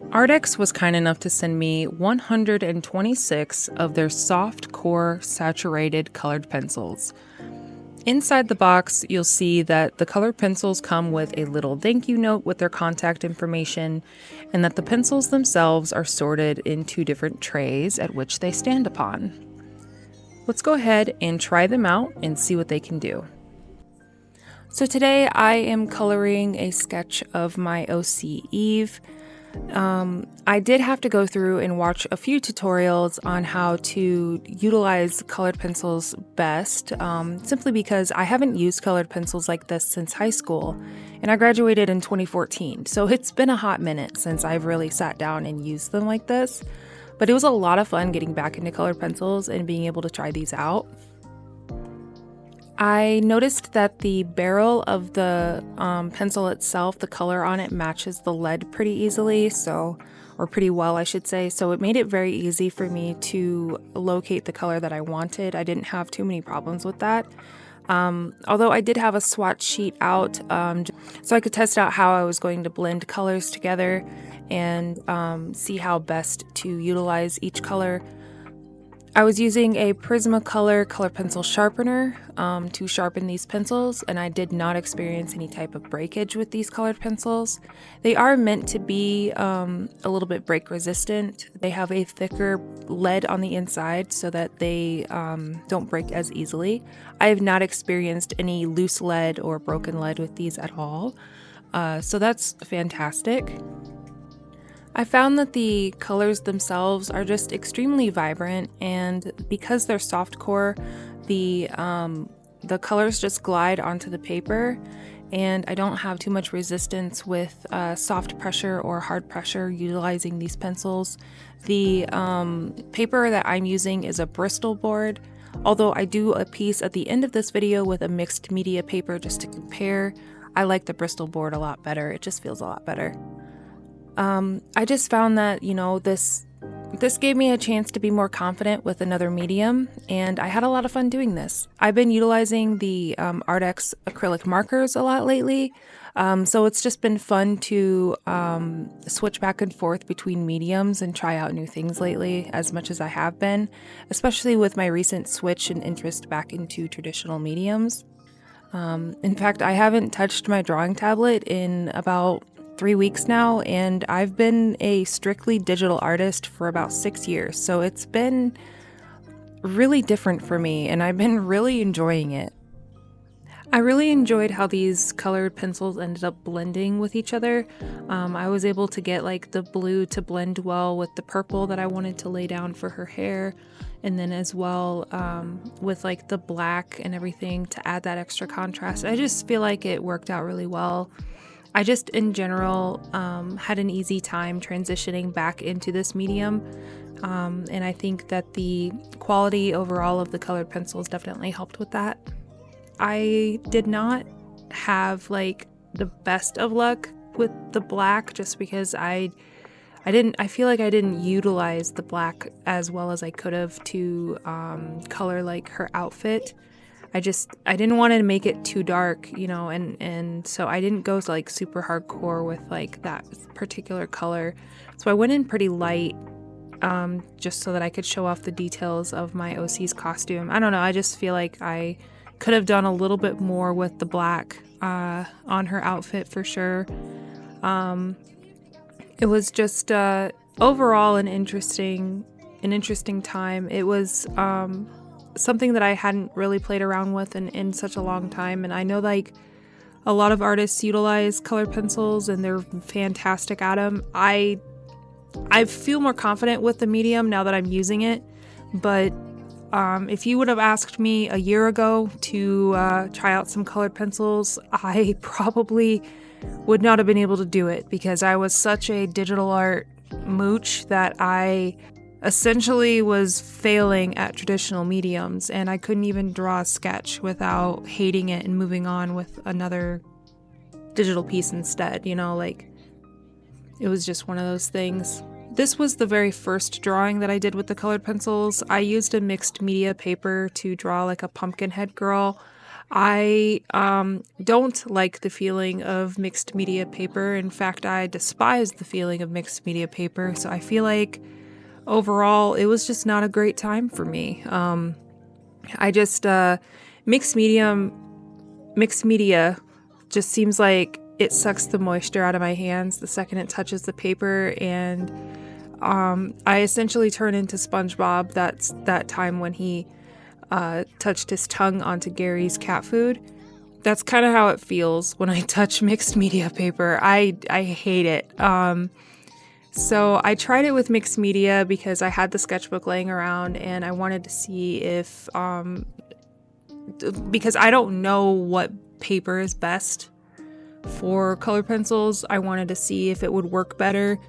arrtx was kind enough to send me 126 of their soft core saturated colored pencils. Inside the box, you'll see that the colored pencils come with a little thank you note with their contact information, and that the pencils themselves are sorted in 2 different trays at which they stand upon. Let's go ahead and try them out and see what they can do. So today I am coloring a sketch of my OC Eve. I did have to go through and watch a few tutorials on how to utilize colored pencils best, simply because I haven't used colored pencils like this since high school, and I graduated in 2014, so it's been a hot minute since I've really sat down and used them like this, but it was a lot of fun getting back into colored pencils and being able to try these out. I noticed that the barrel of the pencil itself, the color on it matches the lead pretty easily, or pretty well, I should say. So it made it very easy for me to locate the color that I wanted. I didn't have too many problems with that. Although I did have a swatch sheet out, so I could test out how I was going to blend colors together and see how best to utilize each color. I was using a Prismacolor color pencil sharpener to sharpen these pencils, and I did not experience any type of breakage with these colored pencils. They are meant to be a little bit break resistant. They have a thicker lead on the inside so that they don't break as easily. I have not experienced any loose lead or broken lead with these at all, so that's fantastic. I found that the colors themselves are just extremely vibrant, and because they're soft core, the colors just glide onto the paper, and I don't have too much resistance with soft pressure or hard pressure utilizing these pencils. The paper that I'm using is a Bristol board, although I do a piece at the end of this video with a mixed media paper just to compare. I like the Bristol board a lot better. It just feels a lot better. I just found that, this gave me a chance to be more confident with another medium, and I had a lot of fun doing this. I've been utilizing the arrtx acrylic markers a lot lately, so it's just been fun to switch back and forth between mediums and try out new things lately, as much as I have been, especially with my recent switch and interest back into traditional mediums. In fact, I haven't touched my drawing tablet in about 3 weeks now, and I've been a strictly digital artist for about 6 years, so it's been really different for me, and I've been really enjoying it. I really enjoyed how these colored pencils ended up blending with each other. I was able to get like the blue to blend well with the purple that I wanted to lay down for her hair, and then as well with like the black and everything to add that extra contrast. I just feel like it worked out really well. I just, in general, had an easy time transitioning back into this medium, and I think that the quality overall of the colored pencils definitely helped with that. I did not have like the best of luck with the black, just because I feel like I didn't utilize the black as well as I could have to color like her outfit. I didn't want to make it too dark, and so I didn't go like super hardcore with like that particular color. So I went in pretty light, just so that I could show off the details of my OC's costume. I don't know, I just feel like I could have done a little bit more with the black on her outfit for sure. It was just overall an interesting time. It was something that I hadn't really played around with in such a long time, and I know like a lot of artists utilize colored pencils and they're fantastic at them. I feel more confident with the medium now that I'm using it, but if you would have asked me a year ago to try out some colored pencils, I probably would not have been able to do it, because I was such a digital art mooch that I essentially was failing at traditional mediums, and I couldn't even draw a sketch without hating it and moving on with another digital piece instead, like it was just one of those things. This was the very first drawing that I did with the colored pencils. I used a mixed media paper to draw like a pumpkin head girl. I don't like the feeling of mixed media paper. In fact, I despise the feeling of mixed media paper. So I feel like overall it was just not a great time for me. I just mixed media just seems like it sucks the moisture out of my hands the second it touches the paper, and I essentially turn into SpongeBob. That's that time when he touched his tongue onto Gary's cat food. That's kind of how it feels when I touch mixed media paper. I hate it. So I tried it with mixed media because I had the sketchbook laying around and I wanted to see if, because I don't know what paper is best for colored pencils, I wanted to see if it would work better.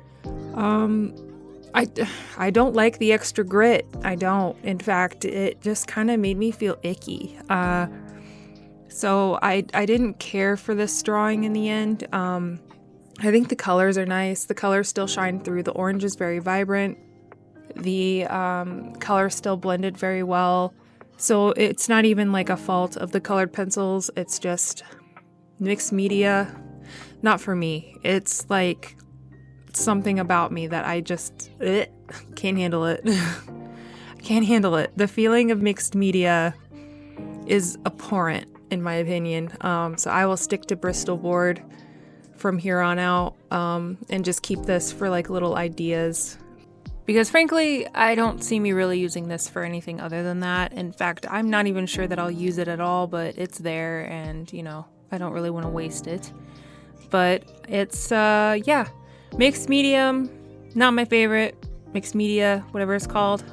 I don't like the extra grit. I don't. In fact, it just kind of made me feel icky. So I didn't care for this drawing in the end. I think the colors are nice. The colors still shine through. The orange is very vibrant. The colors still blended very well. So it's not even like a fault of the colored pencils. It's just mixed media. Not for me. It's like something about me that I just can't handle it. I can't handle it. The feeling of mixed media is abhorrent in my opinion. So I will stick to Bristol board from here on out, and just keep this for like little ideas. Because frankly, I don't see me really using this for anything other than that. In fact, I'm not even sure that I'll use it at all, but it's there and, you know, I don't really want to waste it. But it's, yeah, mixed medium, not my favorite. Mixed media, whatever it's called.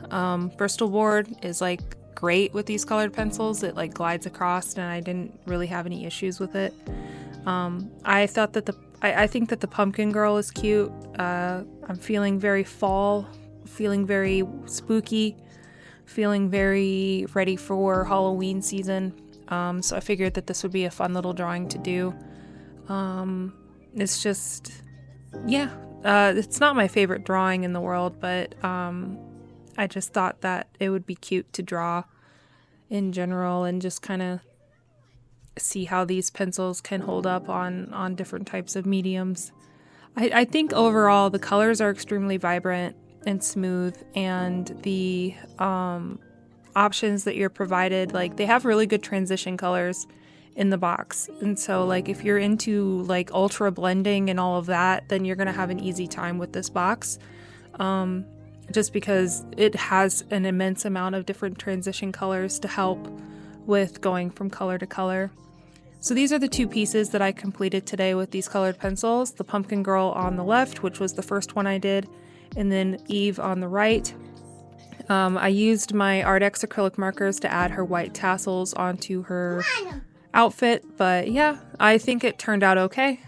Bristol board is like great with these colored pencils. It like glides across and I didn't really have any issues with it. I thought that I think that the pumpkin girl is cute. I'm feeling very fall, feeling very spooky, feeling very ready for Halloween season. So I figured that this would be a fun little drawing to do. It's just, yeah, it's not my favorite drawing in the world, but I just thought that it would be cute to draw in general and just kind of see how these pencils can hold up on different types of mediums. I think overall the colors are extremely vibrant and smooth, and the options that you're provided, like they have really good transition colors in the box. And so like if you're into like ultra blending and all of that, then you're gonna have an easy time with this box. Just because it has an immense amount of different transition colors to help with going from color to color. So these are the two pieces that I completed today with these colored pencils. The pumpkin girl on the left, which was the first one I did, and then Eve on the right. I used my arrtx acrylic markers to add her white tassels onto her outfit, but yeah, I think it turned out okay.